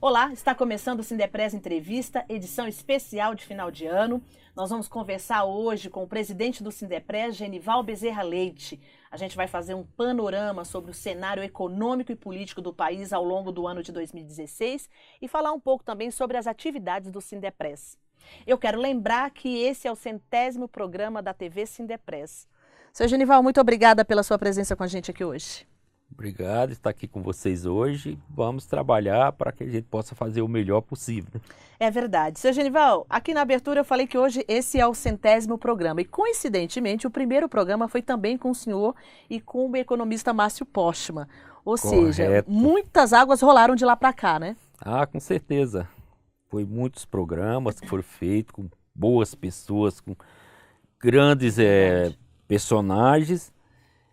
Olá, está começando o Sindepress Entrevista, edição especial de final de ano. Nós vamos conversar hoje com o presidente do Sindepress, Genival Bezerra Leite. A gente vai fazer um panorama sobre o cenário econômico e político do país ao longo do ano de 2016 e falar um pouco também sobre as atividades do Sindepress. Eu quero lembrar que esse é o 100º programa da TV Sindepress. Seu Genival, muito obrigada pela sua presença com a gente aqui hoje. Obrigado por estar aqui com vocês hoje. Vamos trabalhar para que a gente possa fazer o melhor possível. É verdade. Seu Genival, aqui na abertura eu falei que hoje esse é o 100º programa. E coincidentemente, o primeiro programa foi também com o senhor e com o economista Márcio Postman. Ou seja, muitas águas rolaram de lá para cá, né? Ah, com certeza. Foi muitos programas que foram feitos com boas pessoas, com grandes personagens.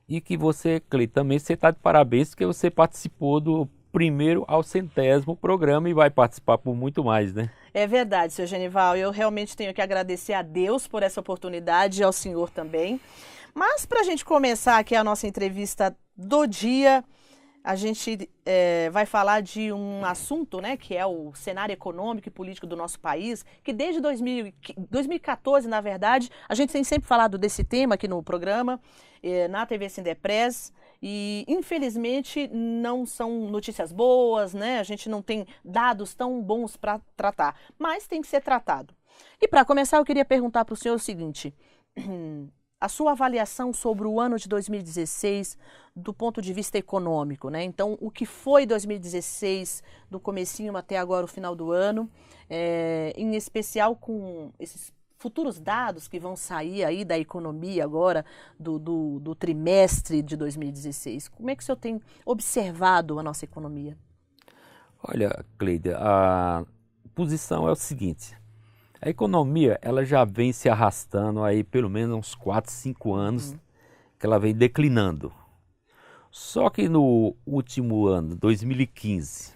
E que você, Cleiton, também você está de parabéns porque você participou do primeiro ao 100º programa e vai participar por muito mais, né? É verdade, seu Genival. Eu realmente tenho que agradecer a Deus por essa oportunidade e ao senhor também. Mas para a gente começar aqui a nossa entrevista do dia, a gente vai falar de um assunto, né, que é o cenário econômico e político do nosso país, que desde 2014, na verdade, a gente tem sempre falado desse tema aqui no programa, na TV Sindepress, e infelizmente não são notícias boas, né? A gente não tem dados tão bons para tratar, mas tem que ser tratado. E para começar, eu queria perguntar para o senhor o seguinte: a sua avaliação sobre o ano de 2016 do ponto de vista econômico, né? Então, o que foi 2016, do comecinho até agora o final do ano, em especial com esses futuros dados que vão sair aí da economia agora, do trimestre de 2016. Como é que o senhor tem observado a nossa economia? Olha, Cleide, a posição é o seguinte: a economia ela já vem se arrastando aí pelo menos uns 4, 5 anos que ela vem declinando. Só que no último ano, 2015,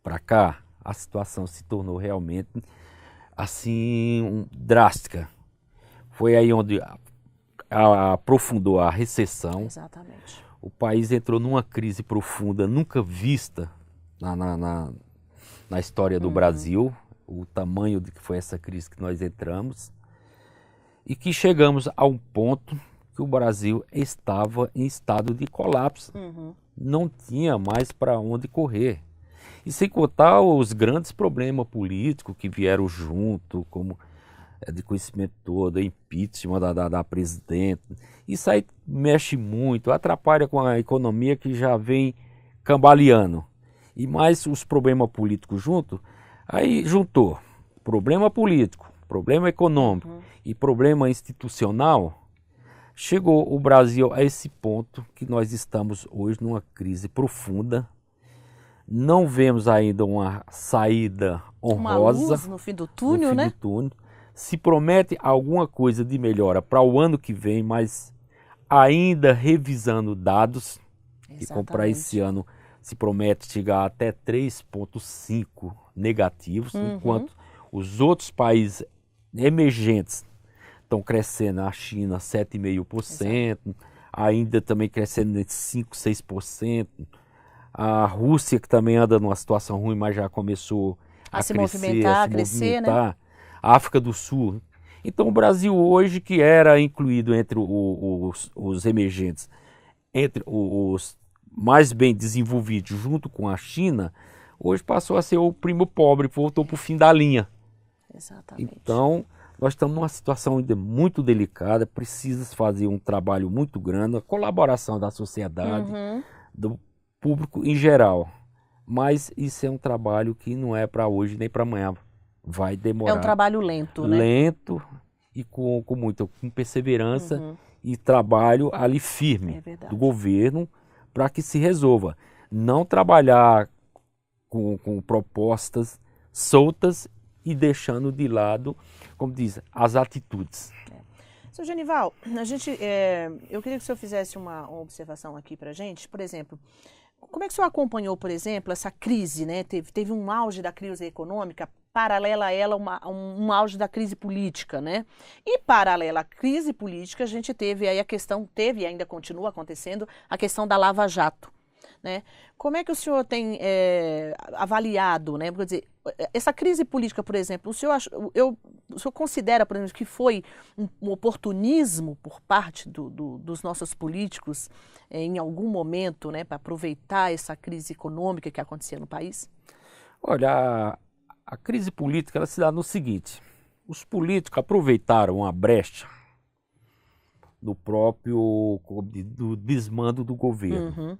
para cá, a situação se tornou realmente assim drástica. Foi aí onde aprofundou a recessão. Exatamente. O país entrou numa crise profunda, nunca vista na história do Brasil. O tamanho de que foi essa crise que nós entramos. E que chegamos a um ponto que o Brasil estava em estado de colapso. Não tinha mais para onde correr. E sem contar os grandes problemas políticos que vieram junto, como de conhecimento todo, impeachment da presidente. Isso aí mexe muito, atrapalha com a economia que já vem cambaleando. E mais os problemas políticos junto, aí juntou problema político, problema econômico e problema institucional. Chegou o Brasil a esse ponto que nós estamos hoje numa crise profunda. Não vemos ainda uma saída honrosa. Uma luz no fim do túnel, né? Se promete alguma coisa de melhora para o ano que vem, mas ainda revisando dados, que para esse ano se promete chegar até 3,5 negativos, enquanto os outros países emergentes estão crescendo, a China 7,5%, ainda também crescendo entre 5%, 6%. A Rússia, que também anda numa situação ruim, mas já começou a se crescer, movimentar, a crescer, né? A África do Sul. Então o Brasil hoje, que era incluído entre os emergentes, entre os mais bem desenvolvidos junto com a China, hoje passou a ser o primo pobre, voltou para o fim da linha. Exatamente. Então nós estamos numa situação ainda muito delicada, precisa fazer um trabalho muito grande, a colaboração da sociedade, do público em geral, mas isso é um trabalho que não é para hoje nem para amanhã, vai demorar. É um trabalho lento, né? Lento e com perseverança e trabalho ali firme do governo para que se resolva. Não trabalhar com propostas soltas e deixando de lado, como diz, as atitudes. Seu Genival, eu queria que o senhor fizesse uma observação aqui para a gente. Por exemplo, como é que o senhor acompanhou, por exemplo, essa crise, né? Teve um auge da crise econômica, paralela a ela um auge da crise política, né? E paralela à crise política, a gente teve aí teve e ainda continua acontecendo, a questão da Lava Jato. né? Como é que o senhor tem avaliado, né? Quer dizer, essa crise política, por exemplo, o senhor considera, por exemplo, que foi um oportunismo por parte dos nossos políticos em algum momento, né, para aproveitar essa crise econômica que acontecia no país? Olha, a crise política ela se dá no seguinte: os políticos aproveitaram a brecha do próprio do desmando do governo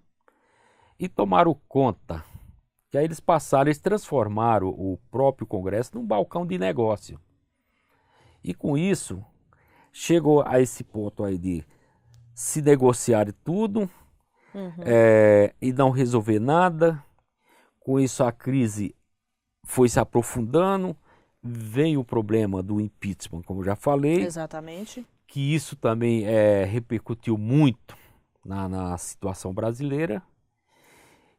e tomaram conta que aí eles transformaram o próprio Congresso num balcão de negócio. E com isso, chegou a esse ponto aí de se negociar tudo e não resolver nada. Com isso, a crise foi se aprofundando. Veio o problema do impeachment, como eu já falei. Exatamente. Que isso também repercutiu muito na situação brasileira.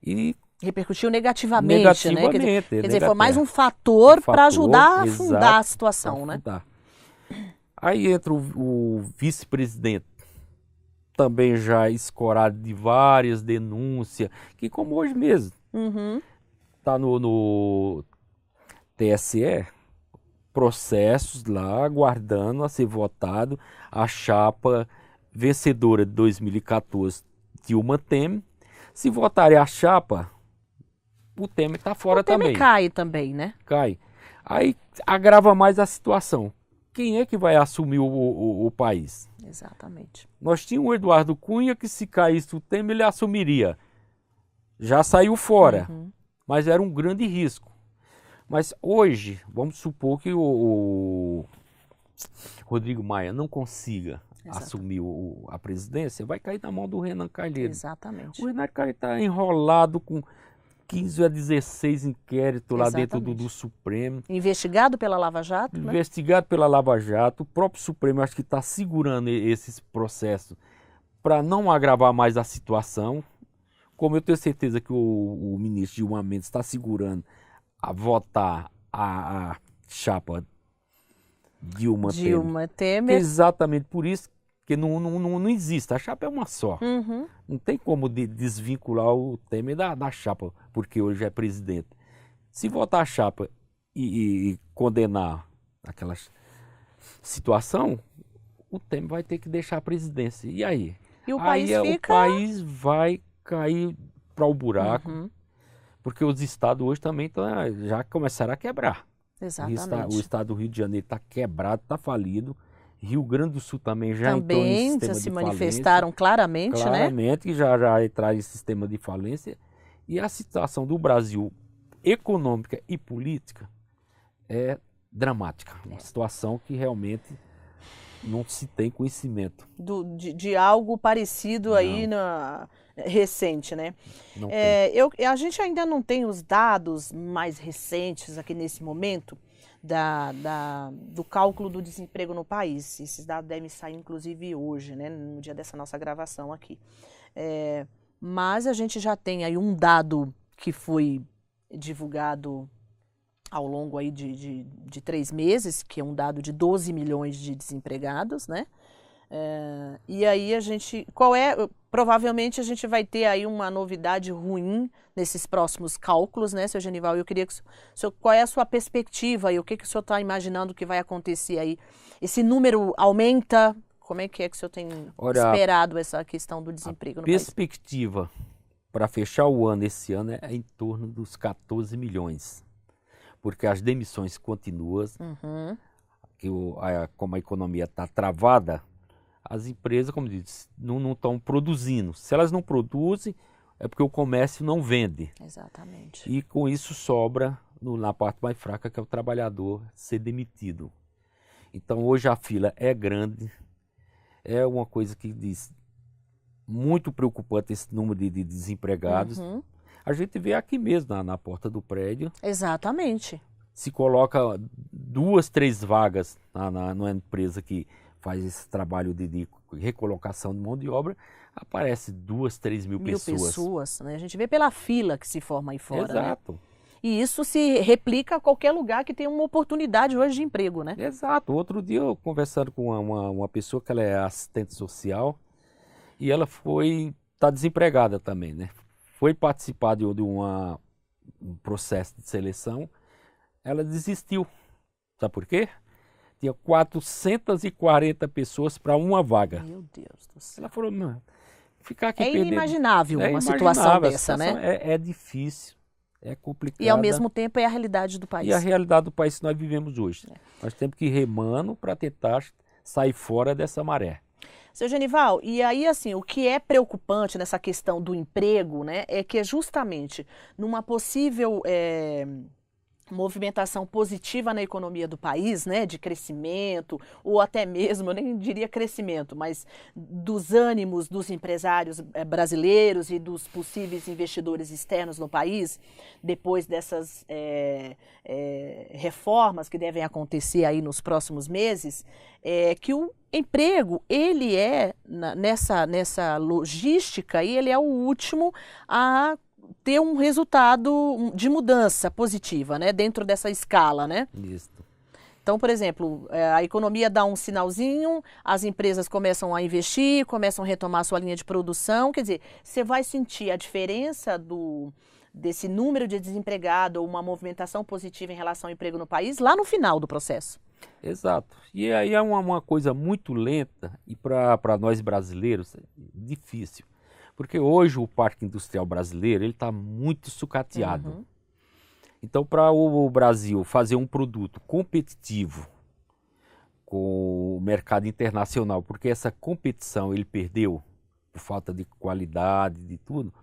E repercutiu negativamente, né? Quer dizer, foi mais um fator para ajudar a afundar a situação, né? Aí entra o vice-presidente, também já escorado de várias denúncias, que como hoje mesmo, está no TSE, processos lá aguardando a ser votado a chapa vencedora de 2014, Dilma Temer. Se votarem a chapa, o Temer está fora também. O Temer cai também, né? Cai. Aí agrava mais a situação. Quem é que vai assumir o país? Exatamente. Nós tínhamos o Eduardo Cunha, que se caísse o Temer, ele assumiria. Já saiu fora, mas era um grande risco. Mas hoje, vamos supor que o Rodrigo Maia não consiga assumir a presidência, vai cair na mão do Renan Calheiros. Exatamente. O Renan Calheiros está enrolado com 15 a 16 inquéritos lá dentro do Supremo. Investigado pela Lava Jato, né? Investigado pela Lava Jato. O próprio Supremo acho que está segurando esses processos para não agravar mais a situação. Como eu tenho certeza que o ministro Gilmar Mendes está segurando a votar a chapa Dilma Temer. Exatamente por isso que não existe. A chapa é uma só. Não tem como desvincular o Temer da chapa, porque hoje é presidente. Se votar a chapa e condenar aquela situação, o Temer vai ter que deixar a presidência. E aí? E o o país vai cair para o buraco, porque os estados hoje também já começaram a quebrar. Exatamente. O estado do Rio de Janeiro está quebrado, está falido. Rio Grande do Sul também já entrou em sistema de falência. Também se manifestaram claramente, né? Claramente, que já entraram em sistema de falência. E a situação do Brasil, econômica e política, é dramática. Uma situação que realmente não se tem conhecimento. De algo parecido aí recente, né? A gente ainda não tem os dados mais recentes aqui nesse momento do cálculo do desemprego no país. Esses dados devem sair, inclusive, hoje, né? No dia dessa nossa gravação aqui. Mas a gente já tem aí um dado que foi divulgado ao longo aí de 3 meses, que é um dado de 12 milhões de desempregados, né? E aí provavelmente a gente vai ter aí uma novidade ruim nesses próximos cálculos, né, seu Genival? Eu queria qual é a sua perspectiva e o que o senhor está imaginando que vai acontecer aí? Esse número aumenta? Como é que o senhor tem esperado essa questão do desemprego no país? A perspectiva para fechar o ano esse ano é em torno dos 14 milhões. Porque as demissões continuam, como a economia está travada, as empresas, como disse, não estão produzindo. Se elas não produzem, é porque o comércio não vende. Exatamente. E com isso sobra na parte mais fraca, que é o trabalhador ser demitido. Então hoje a fila é grande, é uma coisa que diz muito preocupante esse número de desempregados. A gente vê aqui mesmo, na porta do prédio. Exatamente. Se coloca 2, 3 vagas numa empresa que faz esse trabalho de recolocação de mão de obra, aparece 2, 3 mil pessoas. 1.000 pessoas, né? A gente vê pela fila que se forma aí fora. Exato. Né? E isso se replica a qualquer lugar que tenha uma oportunidade hoje de emprego, né? Exato. Outro dia eu conversando com uma pessoa que ela é assistente social e ela está desempregada também, né? foi participar de um processo de seleção, ela desistiu. Sabe por quê? Tinha 440 pessoas para uma vaga. Meu Deus do céu. Ela falou, não, ficar aqui É perdendo... inimaginável uma situação inimaginável, a dessa, situação né? É difícil, é complicado. E ao mesmo tempo é a realidade do país. E a realidade do país que nós vivemos hoje. Nós temos que ir remando para tentar sair fora dessa maré. Seu Genival, e aí assim, o que é preocupante nessa questão do emprego, né, é que é justamente numa possível movimentação positiva na economia do país, né, de crescimento, ou até mesmo, eu nem diria crescimento, mas dos ânimos dos empresários brasileiros e dos possíveis investidores externos no país, depois dessas reformas que devem acontecer aí nos próximos meses, que o emprego, ele nessa logística, e ele é o último a ter um resultado de mudança positiva, né, dentro dessa escala, né? Isso. Então, por exemplo, a economia dá um sinalzinho, as empresas começam a investir, começam a retomar a sua linha de produção, quer dizer, você vai sentir a diferença desse número de desempregados ou uma movimentação positiva em relação ao emprego no país lá no final do processo. Exato. E aí é uma coisa muito lenta e para nós brasileiros difícil. Porque hoje o parque industrial brasileiro ele está muito sucateado. Uhum. Então, para o Brasil fazer um produto competitivo com o mercado internacional, porque essa competição ele perdeu por falta de qualidade, de tudo,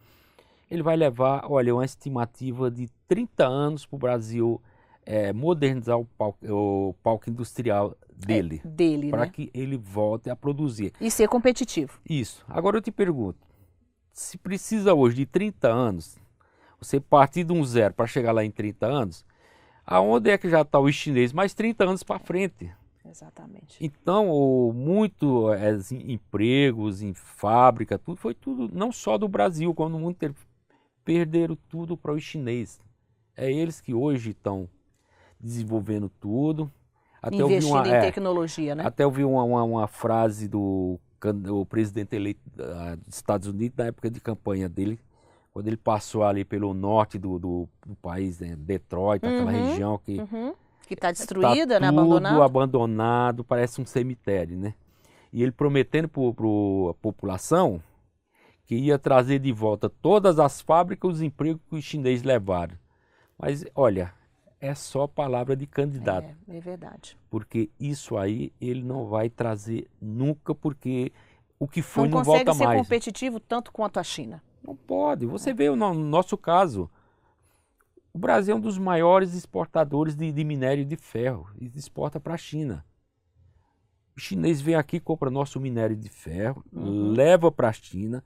ele vai levar, olha, uma estimativa de 30 anos para o Brasil modernizar o palco industrial dele. Para né? que ele volte a produzir. E ser competitivo. Isso. Agora eu te pergunto, se precisa hoje de 30 anos, você partir de um zero para chegar lá em 30 anos, aonde é que já está o chinês? Mais 30 anos para frente. Exatamente. Então, empregos em fábrica, tudo foi tudo, não só do Brasil, como no mundo inteiro, perderam tudo para os chineses. É eles que hoje estão desenvolvendo tudo. Até investindo em tecnologia, né? Até ouvi uma frase do presidente eleito dos Estados Unidos, na época de campanha dele, quando ele passou ali pelo norte do país, né, Detroit, aquela região que está destruída, né? Tudo abandonado, parece um cemitério, né? E ele prometendo para a população que ia trazer de volta todas as fábricas, os empregos que os chineses levaram. Mas, olha, é só palavra de candidato. É verdade. Porque isso aí ele não vai trazer nunca, porque o que foi não volta mais. Não consegue ser competitivo tanto quanto a China. Não pode. Você vê no nosso caso, o Brasil é um dos maiores exportadores de minério de ferro e exporta para a China. O chinês vem aqui, compra nosso minério de ferro, leva para a China,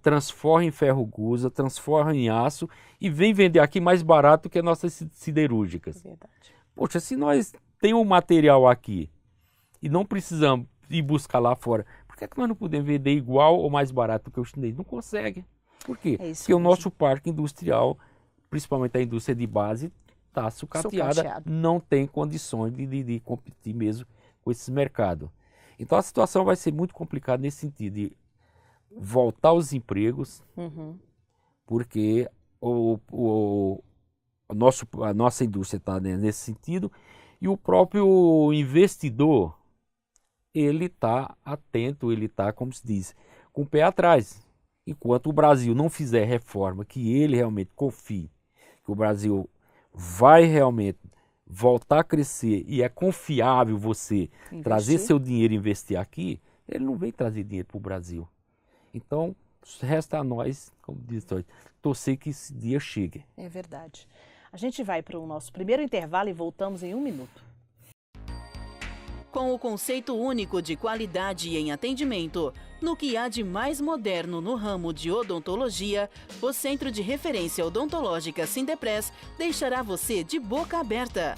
transforma em ferro gusa, transforma em aço e vem vender aqui mais barato que as nossas siderúrgicas. Verdade. Poxa, se nós temos um material aqui e não precisamos ir buscar lá fora, por que nós não podemos vender igual ou mais barato que o chinês? Não consegue. Por quê? Porque o nosso parque industrial, principalmente a indústria de base, está sucateada, não tem condições de competir mesmo com esses mercados. Então a situação vai ser muito complicada nesse sentido de voltar aos empregos, porque a nossa indústria está nesse sentido e o próprio investidor ele está atento, ele está, como se diz, com o pé atrás. Enquanto o Brasil não fizer reforma, que ele realmente confie, que o Brasil vai realmente voltar a crescer e é confiável você trazer seu dinheiro e investir aqui, ele não vem trazer dinheiro para o Brasil. Então, resta a nós, como diz, torcer que esse dia chegue. É verdade. A gente vai para o nosso primeiro intervalo e voltamos em 1 minuto. Com o conceito único de qualidade em atendimento, no que há de mais moderno no ramo de odontologia, o Centro de Referência Odontológica Sindepress deixará você de boca aberta.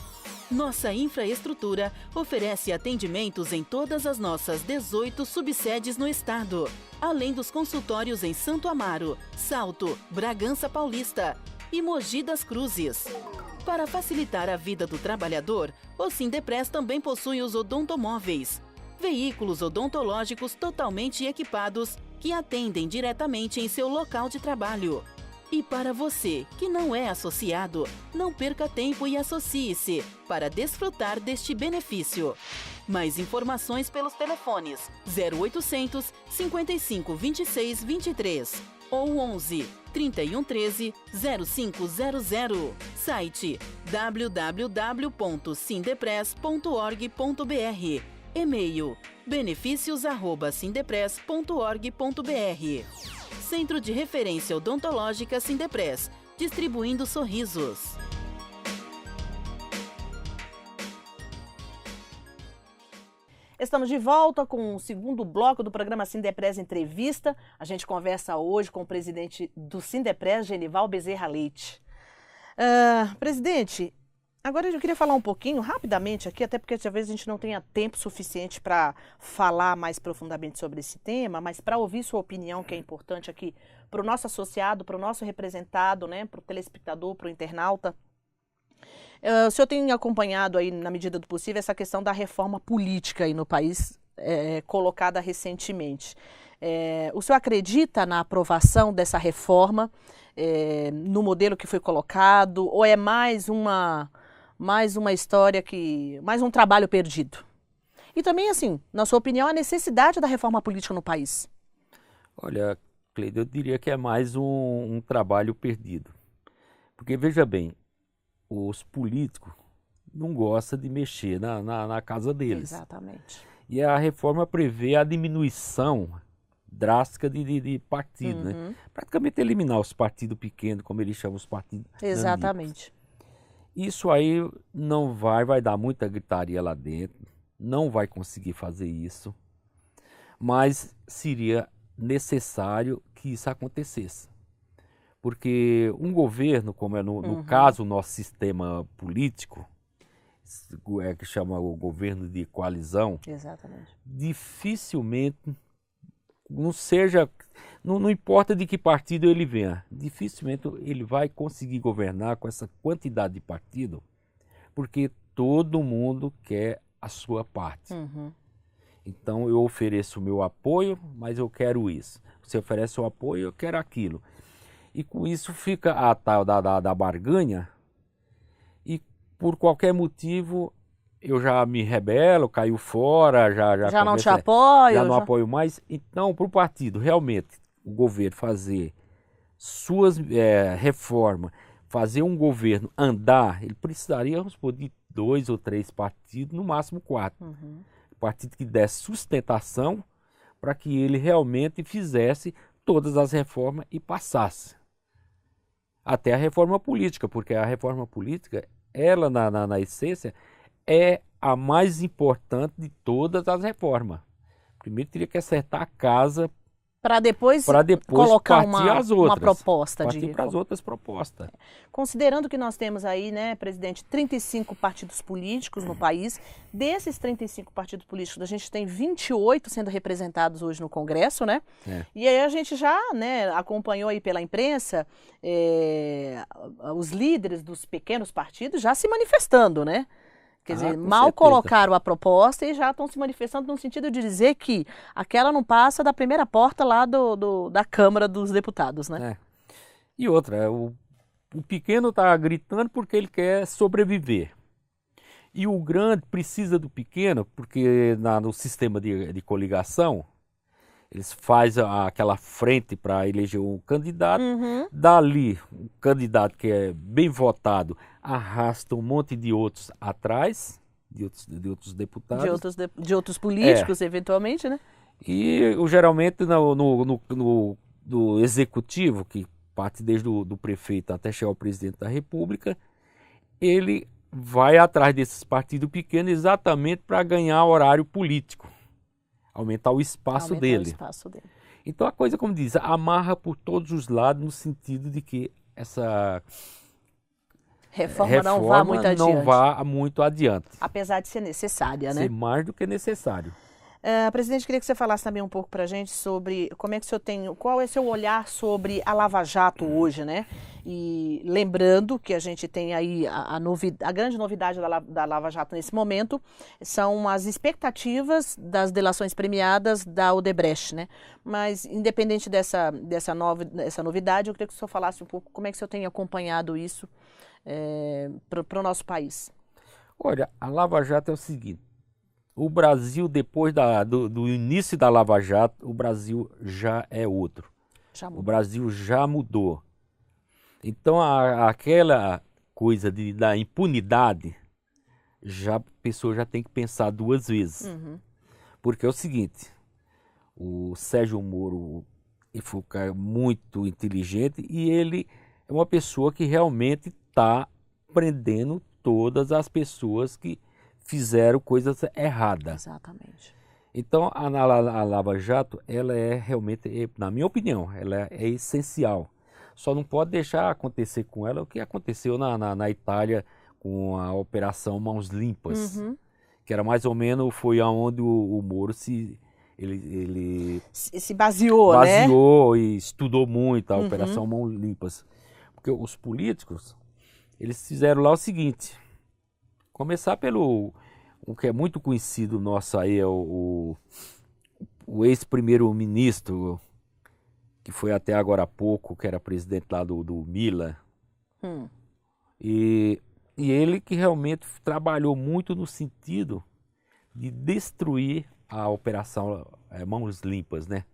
Nossa infraestrutura oferece atendimentos em todas as nossas 18 subsedes no estado, além dos consultórios em Santo Amaro, Salto, Bragança Paulista e Mogi das Cruzes. Para facilitar a vida do trabalhador, o Sindepress também possui os odontomóveis, veículos odontológicos totalmente equipados que atendem diretamente em seu local de trabalho. E para você que não é associado, não perca tempo e associe-se para desfrutar deste benefício. Mais informações pelos telefones 0800 55 26 23 ou 11 31 13 0500. Site www.sindepress.org.br. E-mail benefícios@sindepress.org.br. Centro de Referência Odontológica Sindepress, distribuindo sorrisos. Estamos de volta com o segundo bloco do programa Sindepress Entrevista. A gente conversa hoje com o presidente do Sindepress, Genival Bezerra Leite. Presidente, agora eu queria falar um pouquinho, rapidamente aqui, até porque talvez a gente não tenha tempo suficiente para falar mais profundamente sobre esse tema, mas para ouvir sua opinião, que é importante aqui para o nosso associado, para o nosso representado, né, para o telespectador, para o internauta. O senhor tem acompanhado aí, na medida do possível, essa questão da reforma política aí no país, colocada recentemente. O senhor acredita na aprovação dessa reforma, no modelo que foi colocado, ou é mais uma história mais um trabalho perdido? E também, assim, na sua opinião, a necessidade da reforma política no país? Olha, Cleide, eu diria que é mais um trabalho perdido. Porque, veja bem, os políticos não gostam de mexer na casa deles. Exatamente. E a reforma prevê a diminuição drástica de partido, né? Praticamente eliminar os partidos pequenos, como eles chamam os partidos. Exatamente. Isso aí não vai dar muita gritaria lá dentro, não vai conseguir fazer isso, mas seria necessário que isso acontecesse. Porque um governo, como é no caso o nosso sistema político, que chama o governo de coalizão, exatamente, dificilmente, não importa de que partido ele venha, dificilmente ele vai conseguir governar com essa quantidade de partido, porque todo mundo quer a sua parte. Então eu ofereço o meu apoio, mas eu quero isso. Você oferece o apoio, eu quero aquilo. E com isso fica a tal da barganha, e por qualquer motivo eu já me rebelo, caio fora, já não te apoio. Já não apoio mais. Então, para o partido, realmente, o governo fazer suas reformas, fazer um governo andar, ele precisaria, vamos supor, de 2 ou 3 partidos, no máximo 4. Partido que desse sustentação para que ele realmente fizesse todas as reformas e passasse. Até a reforma política, porque a reforma política, ela na essência, é a mais importante de todas as reformas. Primeiro teria que acertar a casa para depois colocar uma proposta de para as outras propostas. Considerando que nós temos aí, né, presidente, 35 partidos políticos no país, desses 35 partidos políticos, a gente tem 28 sendo representados hoje no Congresso, né? E aí a gente já, né, acompanhou aí pela imprensa os líderes dos pequenos partidos já se manifestando, né? Quer dizer, mal colocaram a proposta e já estão se manifestando no sentido de dizer que aquela não passa da primeira porta lá da Câmara dos Deputados, né? E outra, o pequeno está gritando porque ele quer sobreviver. E o grande precisa do pequeno porque no sistema de coligação, eles fazem aquela frente para eleger um candidato, dali o candidato que é bem votado arrasta um monte de outros atrás, de outros deputados. De outros políticos, eventualmente, né? E geralmente no executivo, que parte desde o prefeito até chegar ao presidente da República, ele vai atrás desses partidos pequenos exatamente para ganhar horário político. Aumentar o espaço dele. Então a coisa, como diz, amarra por todos os lados no sentido de que essa reforma não vá muito adiante. Apesar de ser necessária, né? Ser mais do que necessário. Presidente, queria que você falasse também um pouco para a gente sobre como é que o senhor tem, qual é o seu olhar sobre a Lava Jato hoje, né? E lembrando que a gente tem aí a grande novidade da Lava Jato nesse momento são as expectativas das delações premiadas da Odebrecht, né? Mas independente dessa novidade, eu queria que o senhor falasse um pouco como é que o senhor tem acompanhado isso para o nosso país. Olha, a Lava Jato é o seguinte. O Brasil, depois do início da Lava Jato, o Brasil já é outro. O Brasil já mudou. Então, aquela coisa da impunidade, a pessoa já tem que pensar duas vezes. Uhum. Porque é o seguinte, o Sérgio Moro foi um cara muito inteligente e ele é uma pessoa que realmente está prendendo todas as pessoas que fizeram coisas erradas. Exatamente. Então, a Lava Jato, ela é realmente, na minha opinião, ela é essencial. Só não pode deixar acontecer com ela o que aconteceu na Itália com a Operação Mãos Limpas, Uhum. que era mais ou menos, foi aonde o Moro se baseou, né? Baseou e estudou muito a Uhum. Operação Mãos Limpas. Porque os políticos, eles fizeram lá o seguinte, começar pelo, o que é muito conhecido nosso aí, é o ex-primeiro-ministro, que foi até agora há pouco, que era presidente lá do Mila. E ele que realmente trabalhou muito no sentido de destruir a Operação Mãos Limpas, né?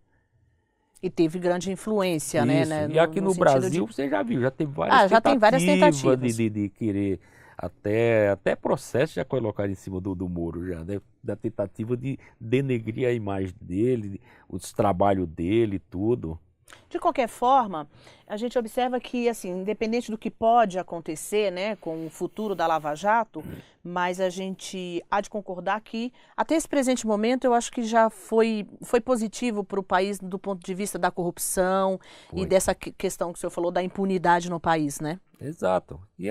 E teve grande influência, Isso. né? E aqui no Brasil, você já viu, já teve já tem várias tentativas de querer, até processo já colocaram em cima do Moro, já, né? Da tentativa de denegrir a imagem dele, os trabalhos dele, tudo. De qualquer forma, a gente observa que, assim, independente do que pode acontecer, né, com o futuro da Lava Jato, mas a gente há de concordar que, até esse presente momento, eu acho que já foi positivo para o país do ponto de vista da corrupção e dessa questão que o senhor falou da impunidade no país, né? Exato. E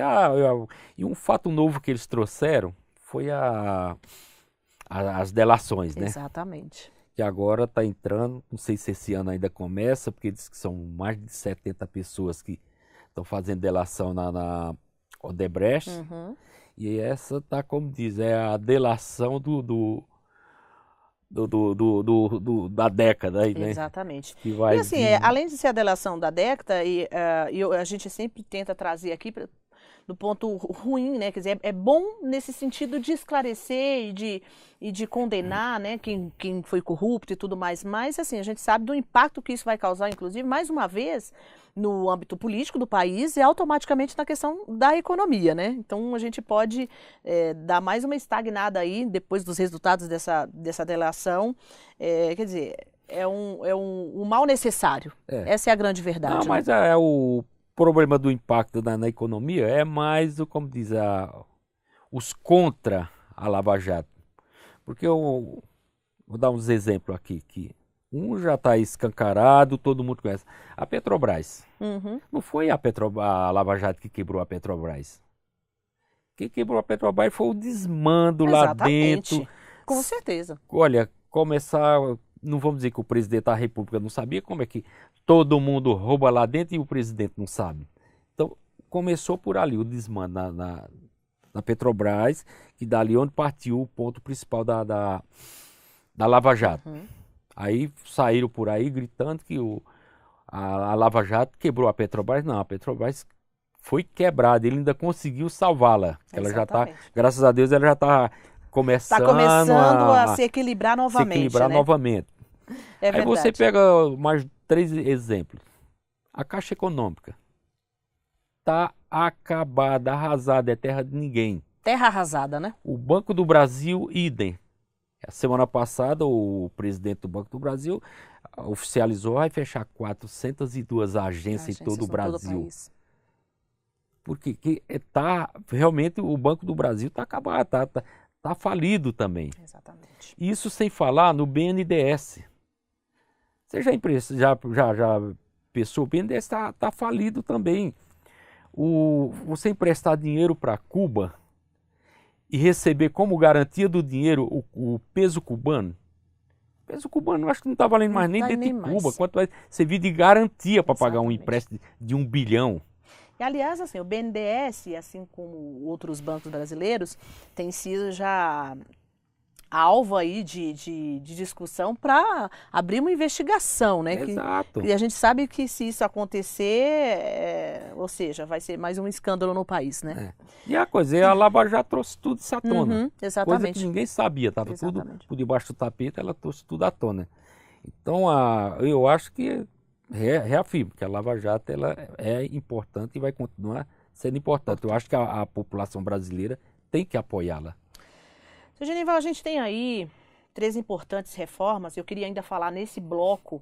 um fato novo que eles trouxeram foi as delações, né? Exatamente. Que agora está entrando, não sei se esse ano ainda começa, porque diz que são mais de 70 pessoas que estão fazendo delação na Odebrecht. Uhum. E essa tá, como diz, é a delação da década aí, né? Exatamente. Que vai E assim, além de ser a delação da década, a gente sempre tenta trazer aqui do ponto ruim, né? Quer dizer, é bom nesse sentido de esclarecer e de condenar, né, quem foi corrupto e tudo mais, mas assim, a gente sabe do impacto que isso vai causar, inclusive, mais uma vez, no âmbito político do país e automaticamente na questão da economia, né? Então, a gente pode dar mais uma estagnada aí, depois dos resultados dessa delação, quer dizer, é um mal necessário. Essa é a grande verdade. Não, mas o problema do impacto na economia é mais, como diz, os contra a Lava Jato. Porque eu vou dar uns exemplos aqui, que um já está escancarado, todo mundo conhece. A Petrobras. Uhum. Não foi a Lava Jato que quebrou a Petrobras. Quem quebrou a Petrobras foi o desmando lá dentro. Com certeza. Olha, começar, não vamos dizer que o presidente da República não sabia, como é que todo mundo rouba lá dentro e o presidente não sabe. Então, começou por ali o desmando na Petrobras, que dali onde partiu o ponto principal da Lava Jato. Uhum. Aí saíram por aí gritando que a Lava Jato quebrou a Petrobras. Não, a Petrobras foi quebrada, ele ainda conseguiu salvá-la. Ela já está, graças a Deus, ela já está começando a se equilibrar novamente. É aí você pega mais 3 exemplos. A Caixa Econômica está acabada, arrasada, é terra de ninguém. Terra arrasada, né? O Banco do Brasil, idem. A semana passada, o presidente do Banco do Brasil oficializou, vai fechar 402 agências em todo o Brasil. Porque realmente o Banco do Brasil está acabado, está falido também. Exatamente. Isso sem falar no BNDES. Você já pensou, o BNDES está falido também. Você emprestar dinheiro para Cuba e receber como garantia do dinheiro o peso cubano, peso cubano eu acho que não está valendo mais nem tá dentro de nem Cuba, mais. quanto vai servir de garantia para pagar um Exatamente. empréstimo de 1 bilhão. E, aliás, assim, o BNDES, assim como outros bancos brasileiros, tem sido já alvo aí de discussão para abrir uma investigação, né? Exato. E a gente sabe que se isso acontecer, ou seja, vai ser mais um escândalo no país, né? E a coisa, a Lava Jato trouxe tudo isso à tona. Uhum, Coisa exatamente. que ninguém sabia, estava tudo Exatamente. por debaixo do tapete, ela trouxe tudo à tona. Então, eu acho que, reafirmo, que a Lava Jato ela é importante e vai continuar sendo importante. Eu acho que a população brasileira tem que apoiá-la. Seu Genival, a gente tem aí 3 importantes reformas. Eu queria ainda falar nesse bloco,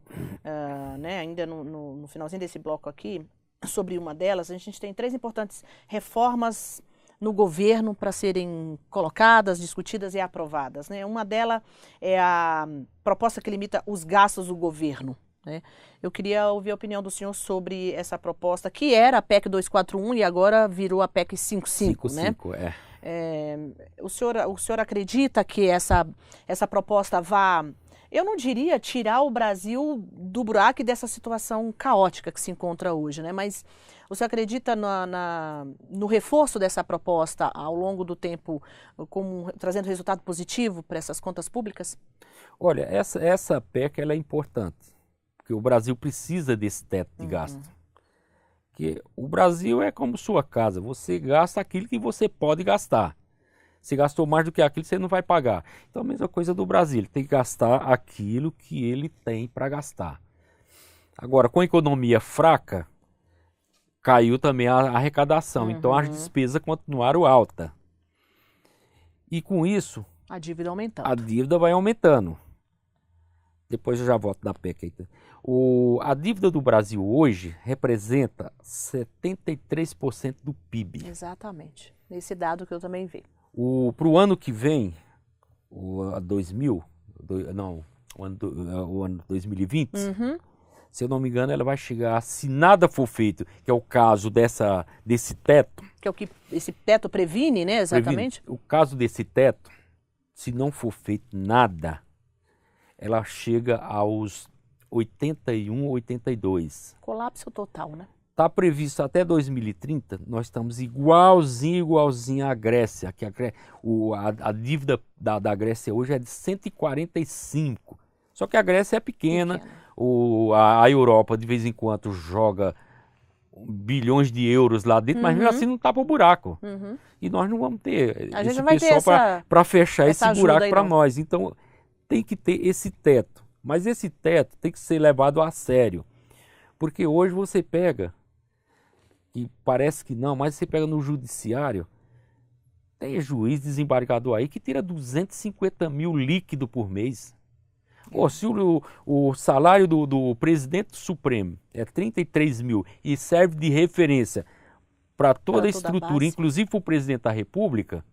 né, ainda no finalzinho desse bloco aqui, sobre uma delas. A gente tem 3 importantes reformas no governo para serem colocadas, discutidas e aprovadas, né? Uma delas é a proposta que limita os gastos do governo, né? Eu queria ouvir a opinião do senhor sobre essa proposta, que era a PEC 241 e agora virou a PEC 55, né? 55, O senhor acredita que essa proposta vá, eu não diria tirar o Brasil do buraco e dessa situação caótica que se encontra hoje, né? Mas o senhor acredita no reforço dessa proposta ao longo do tempo, trazendo resultado positivo para essas contas públicas? Olha, essa PEC ela é importante, porque o Brasil precisa desse teto de gasto. Porque o Brasil é como sua casa, você gasta aquilo que você pode gastar. Se gastou mais do que aquilo, você não vai pagar. Então a mesma coisa do Brasil, ele tem que gastar aquilo que ele tem para gastar. Agora, com a economia fraca, caiu também a arrecadação, então as despesas continuaram altas. E com isso, A dívida aumentando. a dívida vai aumentando. Depois eu já volto na PEC. A dívida do Brasil hoje representa 73% do PIB. Exatamente. Esse dado que eu também vi. Para o ano que vem, o ano 2020, se eu não me engano, ela vai chegar, se nada for feito, que é o caso desse teto. Que é o que esse teto previne, né? Exatamente. O caso desse teto, se não for feito nada, ela chega aos 81, 82. Colapso total, né? Está previsto até 2030, nós estamos igualzinho à Grécia. Que a dívida da Grécia hoje é de 145. Só que a Grécia é pequena. A Europa de vez em quando joga bilhões de euros lá dentro, mas mesmo assim não tapa o buraco. E nós não vamos ter A gente esse não vai ter pessoal para fechar esse ajuda buraco aí, para não. nós. Então tem que ter esse teto. Mas esse teto tem que ser levado a sério. Porque hoje você pega, e parece que não, mas você pega no judiciário, tem juiz desembargador aí que tira 250 mil líquido por mês. Se o salário do presidente Supremo é 33 mil e serve de referência para toda a estrutura, inclusive para o presidente da República,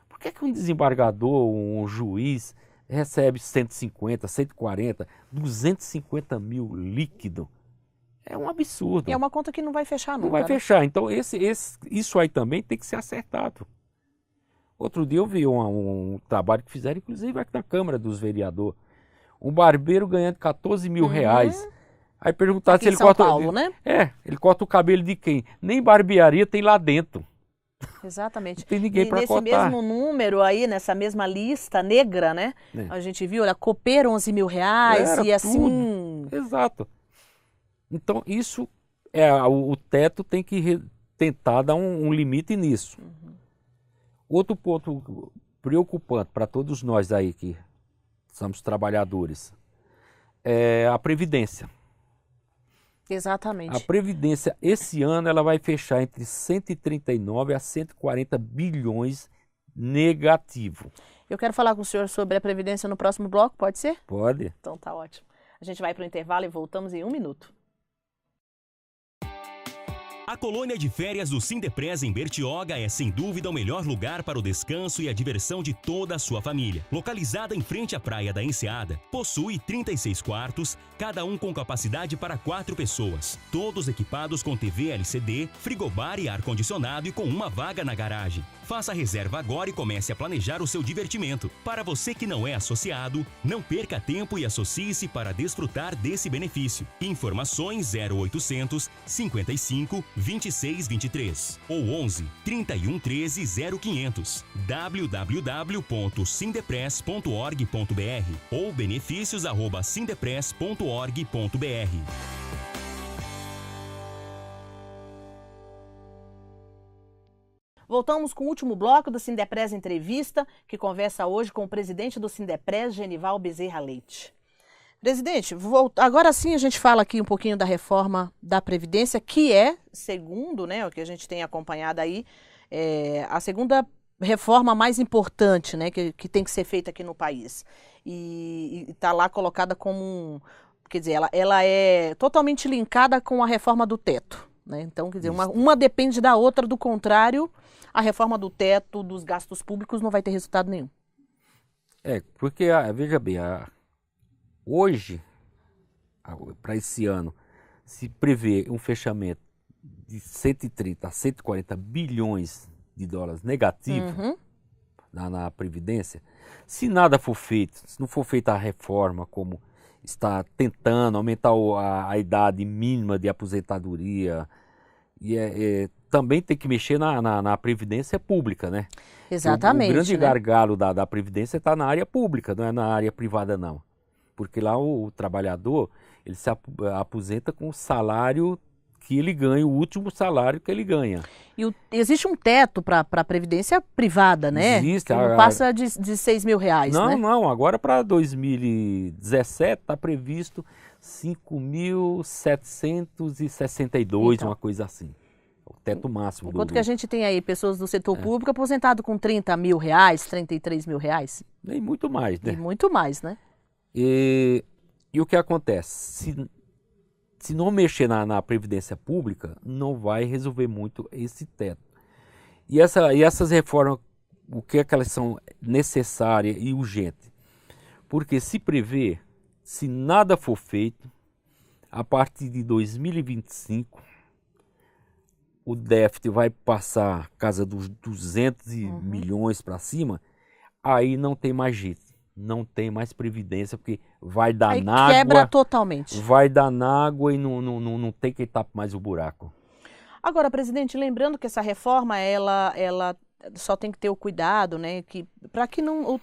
por que um desembargador, um juiz, recebe 150, 140, 250 mil líquido? É um absurdo. E é uma conta que não vai fechar nunca. Não vai fechar. Então isso aí também tem que ser acertado. Outro dia eu vi um trabalho que fizeram, inclusive aqui na Câmara dos Vereadores. Um barbeiro ganhando 14 mil reais. Aí perguntaram se ele corta... Paulo, né? Ele corta o cabelo de quem? Nem barbearia tem lá dentro. Exatamente. Não tem ninguém para cortar. Nesse mesmo número aí, nessa mesma lista negra, né? A gente viu, olha, copeiro 11 mil reais Era e assim... Tudo. Exato. Então isso, o teto tem que tentar dar um limite nisso. Outro ponto preocupante para todos nós aí que somos trabalhadores é a Previdência. Exatamente. A Previdência, esse ano, ela vai fechar entre 139 a 140 bilhões negativo. Eu quero falar com o senhor sobre a Previdência no próximo bloco, pode ser? Pode. Então tá ótimo. A gente vai para o intervalo e voltamos em 1 minuto. A colônia de férias do Sindepres em Bertioga é sem dúvida o melhor lugar para o descanso e a diversão de toda a sua família. Localizada em frente à praia da Enseada, possui 36 quartos, cada um com capacidade para 4 pessoas. Todos equipados com TV LCD, frigobar e ar-condicionado e com uma vaga na garagem. Faça a reserva agora e comece a planejar o seu divertimento. Para você que não é associado, não perca tempo e associe-se para desfrutar desse benefício. Informações 0800 55 26 23 ou 11 31 13 0500 www.sindepres.org.br ou benefícios@sindepres.org.br. Voltamos com o último bloco do Sindepres Entrevista, que conversa hoje com o presidente do Sindepres, Genival Bezerra Leite. Presidente, agora sim a gente fala aqui um pouquinho da reforma da Previdência, que é, segundo, né, o que a gente tem acompanhado aí, a segunda reforma mais importante, né, que tem que ser feita aqui no país. E está lá colocada como quer dizer, ela é totalmente linkada com a reforma do teto, né? Então, quer dizer, uma depende da outra, do contrário, a reforma do teto, dos gastos públicos, não vai ter resultado nenhum. Porque, veja bem, hoje, para esse ano, se prevê um fechamento de 130 a 140 bilhões de dólares negativo na Previdência. Se nada for feito, se não for feita a reforma como está tentando, aumentar a idade mínima de aposentadoria, e também tem que mexer na Previdência pública, né? Exatamente. O grande gargalo da Previdência está na área pública, não é na área privada, não. Porque lá o trabalhador, ele se aposenta com o salário que ele ganha, o último salário que ele ganha. E existe um teto para a Previdência privada, né? Existe. Que não passa de 6 mil reais, não, né? Não, agora para 2017 está previsto 5.762, uma coisa assim. O teto máximo. Enquanto que a gente tem aí pessoas do setor público aposentado com 30 mil reais, 33 mil reais. E muito mais, né? E muito mais, né? E o que acontece? Se não mexer na Previdência Pública, não vai resolver muito esse teto. E essas reformas, o que é que elas são necessárias e urgentes? Porque se prevê, se nada for feito, a partir de 2025, o déficit vai passar a casa dos 200 milhões para cima, aí não tem mais jeito. Não tem mais previdência, porque vai dar aí na água. Quebra totalmente. Vai dar na água e não tem quem tape mais o buraco. Agora, presidente, lembrando que essa reforma, ela só tem que ter o cuidado, né? Para que não.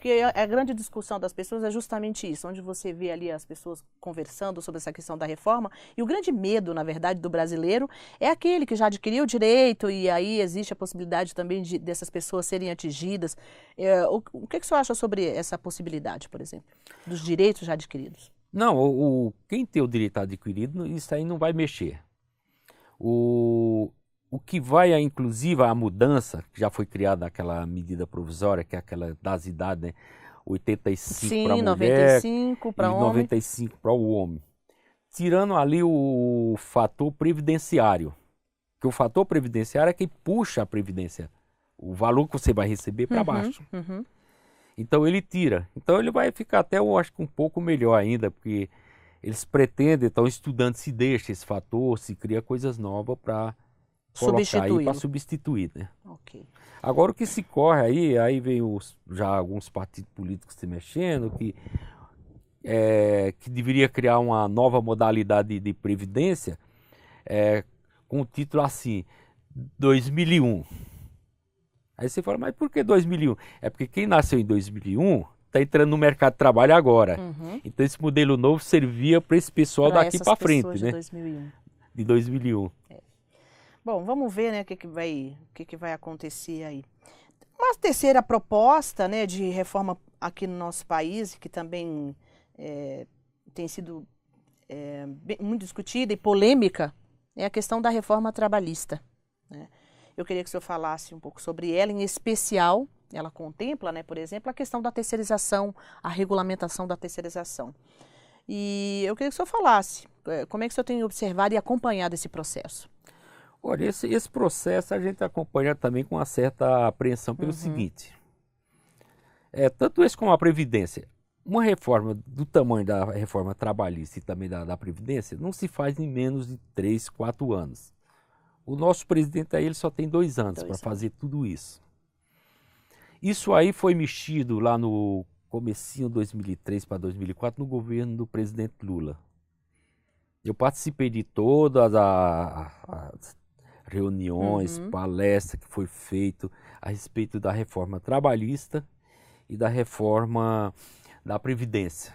Que a grande discussão das pessoas é justamente isso, onde você vê ali as pessoas conversando sobre essa questão da reforma. E o grande medo, na verdade, do brasileiro é aquele que já adquiriu o direito, e aí existe a possibilidade também dessas pessoas serem atingidas. O que o senhor acha sobre essa possibilidade, por exemplo, dos direitos já adquiridos? Não, quem tem o direito adquirido, isso aí não vai mexer. O que vai, inclusive, a mudança, que já foi criada aquela medida provisória, que é aquela das idades, né? 85 para a mulher 95 para e homem. 95 para o homem. Tirando ali o fator previdenciário. Que o fator previdenciário é quem puxa a previdência. O valor que você vai receber para baixo. Então ele tira. Então ele vai ficar até, eu acho que um pouco melhor ainda, porque eles pretendem, estão estudando se deixa esse fator, se cria coisas novas para colocar aí para substituir, né? Ok. Agora o que se corre aí vem já alguns partidos políticos se mexendo, que deveria criar uma nova modalidade de previdência, com o título assim, 2001. Aí você fala, mas por que 2001? É porque quem nasceu em 2001 está entrando no mercado de trabalho agora. Então esse modelo novo servia para esse pessoal daqui para frente, né? 2001. De 2001. Bom, vamos ver, né, o que vai acontecer aí. Uma terceira proposta, né, de reforma aqui no nosso país, que também tem sido muito discutida e polêmica, é a questão da reforma trabalhista, né? Eu queria que o senhor falasse um pouco sobre ela, em especial, ela contempla, né, por exemplo, a questão da terceirização, a regulamentação da terceirização. E eu queria que o senhor falasse como é que o senhor tem observado e acompanhado esse processo. Olha, esse processo a gente acompanha também com uma certa apreensão pelo seguinte. Tanto esse como a Previdência. Uma reforma do tamanho da reforma trabalhista e também da Previdência não se faz em menos de 3, 4 anos. O nosso presidente aí ele só tem 2 anos para fazer tudo isso. Isso aí foi mexido lá no comecinho de 2003 para 2004 no governo do presidente Lula. Eu participei de todas as reuniões, palestras que foi feito a respeito da reforma trabalhista e da reforma da Previdência.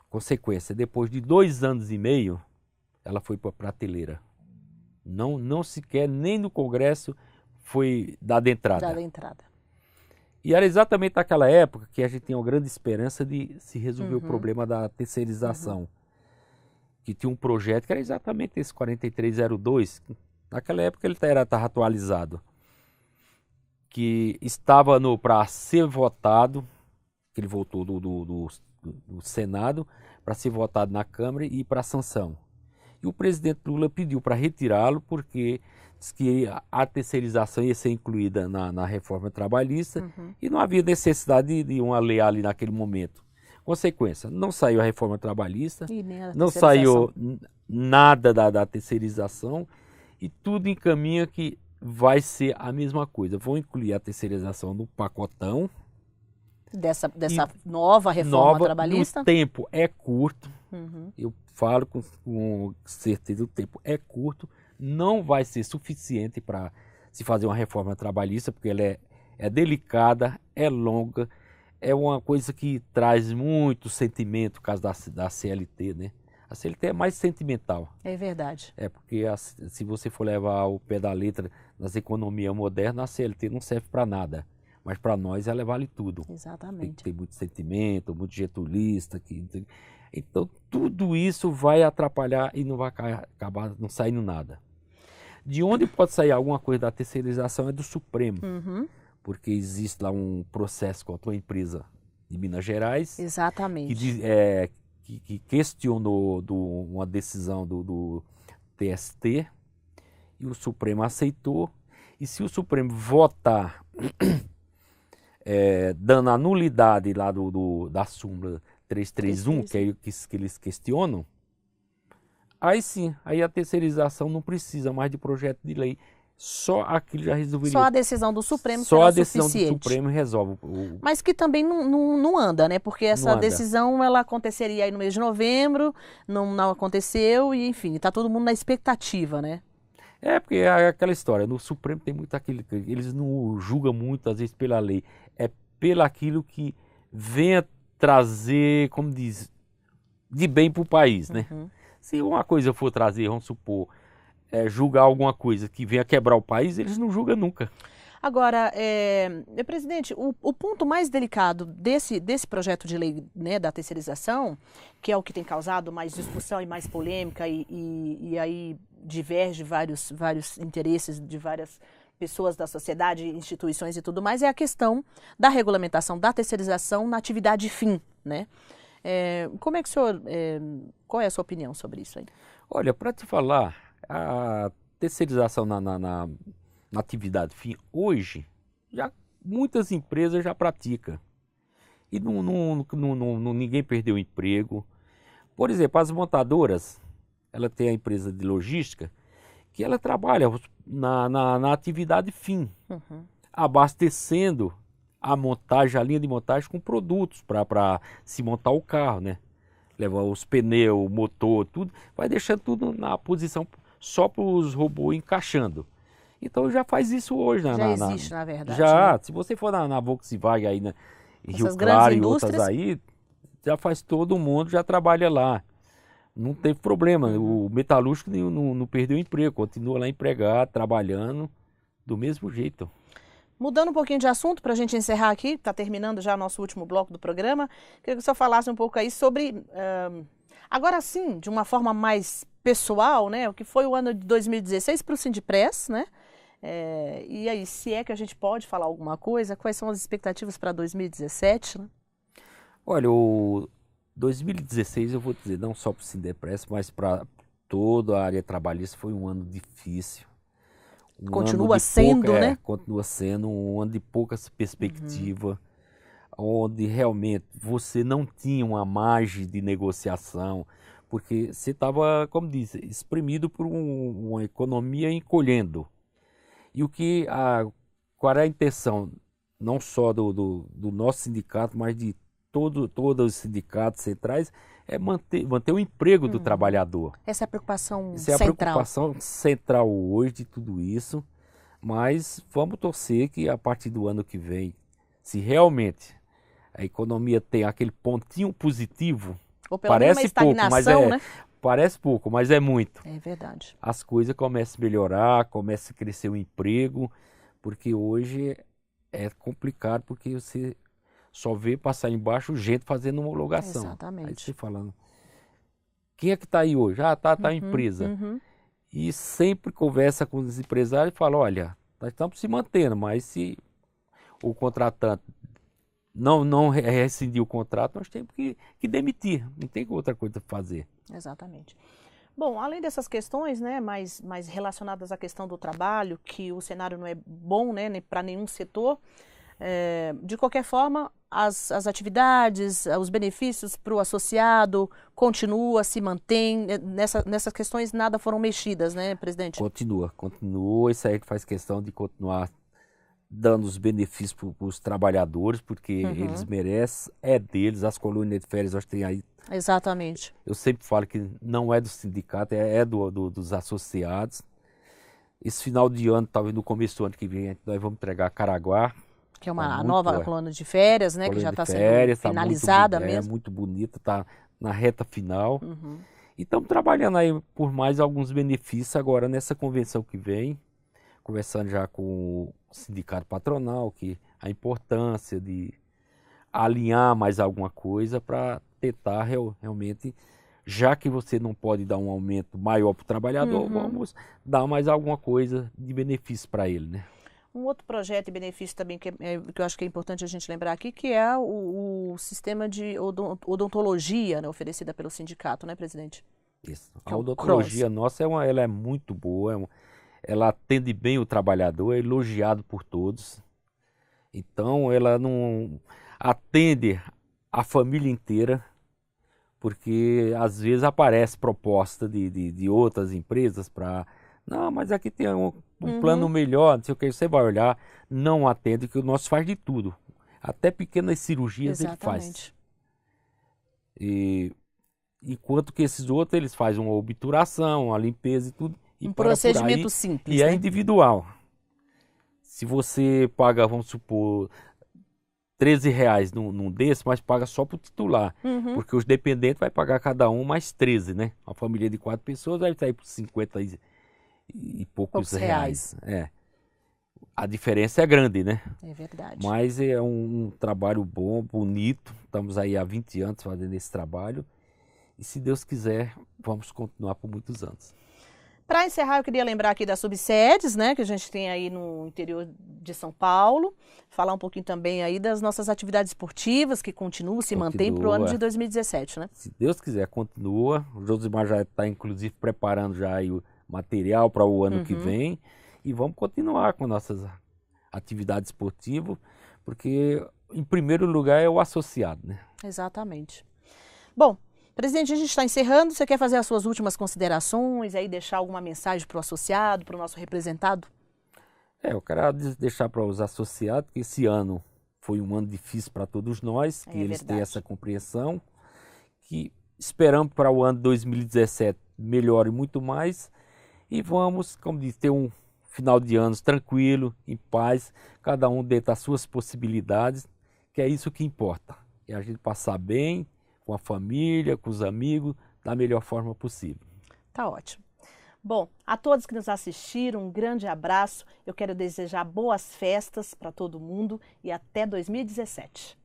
Consequência, depois de 2 anos e meio, ela foi para a prateleira. Não sequer nem no Congresso foi dada entrada. E era exatamente naquela época que a gente tinha uma grande esperança de se resolver o problema da terceirização. Que tinha um projeto que era exatamente esse 4302. Naquela época ele estava atualizado. Que estava para ser votado, que ele voltou do Senado, para ser votado na Câmara e para sanção. E o presidente Lula pediu para retirá-lo porque diz que a terceirização ia ser incluída na reforma trabalhista e não havia necessidade de uma lei ali naquele momento. Consequência, não saiu a reforma trabalhista, não saiu nada da terceirização e tudo encaminha que vai ser a mesma coisa. Vão incluir a terceirização no pacotão. Dessa nova reforma trabalhista? O tempo é curto, eu falo com certeza, o tempo é curto, não vai ser suficiente para se fazer uma reforma trabalhista, porque ela é delicada, é longa, é uma coisa que traz muito sentimento, por causa da CLT, né? A CLT é mais sentimental. É verdade. Porque se você for levar ao pé da letra nas economias modernas, a CLT não serve para nada. Mas para nós ela vale tudo. Exatamente. Tem muito sentimento, muito getulista. Então tudo isso vai atrapalhar e não vai acabar não saindo nada. De onde pode sair alguma coisa da terceirização é do Supremo. Porque existe lá um processo contra uma empresa de Minas Gerais. Exatamente. Que questionou uma decisão do TST e o Supremo aceitou. E se o Supremo votar dando a nulidade lá da súmula 331, que é o que eles questionam, aí sim, aí a terceirização não precisa mais de projeto de lei. Só aquilo já resolveria. Só a decisão do Supremo será será Só a decisão suficiente. do Supremo resolve. Mas que também não anda, né? Porque essa decisão ela aconteceria aí no mês de novembro, não aconteceu e, enfim, está todo mundo na expectativa, né? Porque é aquela história, no Supremo tem muito aquilo, eles não julgam muito, às vezes, pela lei, é pelo aquilo que venha trazer, como diz, de bem para o país, né? Se uma coisa for trazer, vamos supor, julgar alguma coisa que venha quebrar o país, eles não julgam nunca. Agora, presidente, o ponto mais delicado desse projeto de lei, né, da terceirização, que é o que tem causado mais discussão e mais polêmica e aí diverge vários interesses de várias pessoas da sociedade, instituições e tudo mais, é a questão da regulamentação da terceirização na atividade fim, né? Como é que o senhor, qual é a sua opinião sobre isso aí? Olha, para te falar, a terceirização na atividade fim, hoje, já muitas empresas já praticam. E ninguém perdeu o emprego. Por exemplo, as montadoras, ela tem a empresa de logística, que ela trabalha na atividade fim, abastecendo a linha de montagem com produtos para se montar o carro, né? Leva os pneus, o motor, tudo, vai deixando tudo na posição só para os robôs encaixando. Então já faz isso hoje. Já existe, na verdade. Já, né? Se você for na Volkswagen aí, em Rio Claro e outras aí, já faz todo mundo, já trabalha lá. Não teve problema, o metalúrgico não perdeu o emprego, continua lá empregado, trabalhando do mesmo jeito. Mudando um pouquinho de assunto, para a gente encerrar aqui, está terminando já nosso último bloco do programa, queria que o senhor falasse um pouco aí sobre, agora sim, de uma forma mais pessoal, né, o que foi o ano de 2016 para o Sindipres, né? E aí, se é que a gente pode falar alguma coisa, quais são as expectativas para 2017? Né? Olha, o 2016, eu vou dizer, não só para o Sindipres, mas para toda a área trabalhista, foi um ano difícil. Continua sendo, né? Continua sendo um ano de pouca perspectiva, onde realmente você não tinha uma margem de negociação, porque você estava, como disse, exprimido por uma economia encolhendo. E qual era a intenção, não só do nosso sindicato, mas de todos os sindicatos centrais, é manter o emprego do trabalhador. Essa é a preocupação Essa é a preocupação central hoje de tudo isso, mas vamos torcer que a partir do ano que vem, se realmente a economia tem aquele pontinho positivo, ou pelo menos uma estagnação, né? Parece pouco, mas é muito. É verdade. As coisas começam a melhorar, começa a crescer o emprego, porque hoje é complicado, porque você só vê passar embaixo gente fazendo homologação. Exatamente. Aí você falando, quem é que está aí hoje? Ah, tá a empresa. E sempre conversa com os empresários e fala, olha, nós estamos se mantendo, mas se o contratante não rescindir o contrato, nós temos que demitir. Não tem outra coisa para fazer. Exatamente. Bom, além dessas questões, né, mais relacionadas à questão do trabalho, que o cenário não é bom, né, para nenhum setor, de qualquer forma, as atividades, os benefícios para o associado continua, se mantém, nessas questões nada foram mexidas, né, presidente? Continua, isso aí faz questão de continuar dando os benefícios para os trabalhadores, porque eles merecem, é deles, as colônias de férias nós temos aí. Exatamente. Eu sempre falo que não é do sindicato, é dos associados. Esse final de ano, talvez no começo do ano que vem, nós vamos entregar Caraguá. Que é uma nova colônia de férias, né? Que já está sendo finalizada mesmo. É muito bonita, está na reta final. E estamos trabalhando aí por mais alguns benefícios agora nessa convenção que vem. Conversando já com o sindicato patronal, que a importância de alinhar mais alguma coisa para tentar realmente, já que você não pode dar um aumento maior para o trabalhador, vamos dar mais alguma coisa de benefício para ele, né? Um outro projeto e benefício também que eu acho que é importante a gente lembrar aqui, que é o sistema de odontologia, né, oferecida pelo sindicato, né, presidente? Isso. A odontologia nossa ela é muito boa, ela atende bem o trabalhador, é elogiado por todos. Então, ela não atende a família inteira, porque às vezes aparece proposta de outras empresas para... Não, mas aqui tem um plano melhor, não sei o que, você vai olhar, não atende, que o nosso faz de tudo. Até pequenas cirurgias ele faz. Enquanto que esses outros, eles fazem uma obturação, uma limpeza e tudo. Um procedimento simples. E é individual. Se você paga, vamos supor, R$13 num desse, mas paga só para o titular. Porque os dependentes vai pagar cada um mais 13, né? Uma família de 4 pessoas vai sair por 50 e poucos reais. A diferença é grande, né? É verdade. Mas é um trabalho bom, bonito. Estamos aí há 20 anos fazendo esse trabalho. E se Deus quiser, vamos continuar por muitos anos. Para encerrar, eu queria lembrar aqui das subsedes, né, que a gente tem aí no interior de São Paulo. Falar um pouquinho também aí das nossas atividades esportivas, que continuam, se mantêm para o ano de 2017, né? Se Deus quiser, continua. O Josimar já está, inclusive, preparando já aí o material para o ano que vem. E vamos continuar com nossas atividades esportivas, porque, em primeiro lugar, é o associado, né? Exatamente. Bom, presidente, a gente está encerrando. Você quer fazer as suas últimas considerações, aí deixar alguma mensagem para o associado, para o nosso representado? Eu quero deixar para os associados que esse ano foi um ano difícil para todos nós, que eles têm essa compreensão, que esperamos para o ano 2017 melhore muito mais e vamos, como diz, ter um final de anos tranquilo, em paz, cada um dentro das suas possibilidades, que é isso que importa. É a gente passar bem com a família, com os amigos, da melhor forma possível. Tá ótimo. Bom, a todos que nos assistiram, um grande abraço. Eu quero desejar boas festas para todo mundo e até 2017.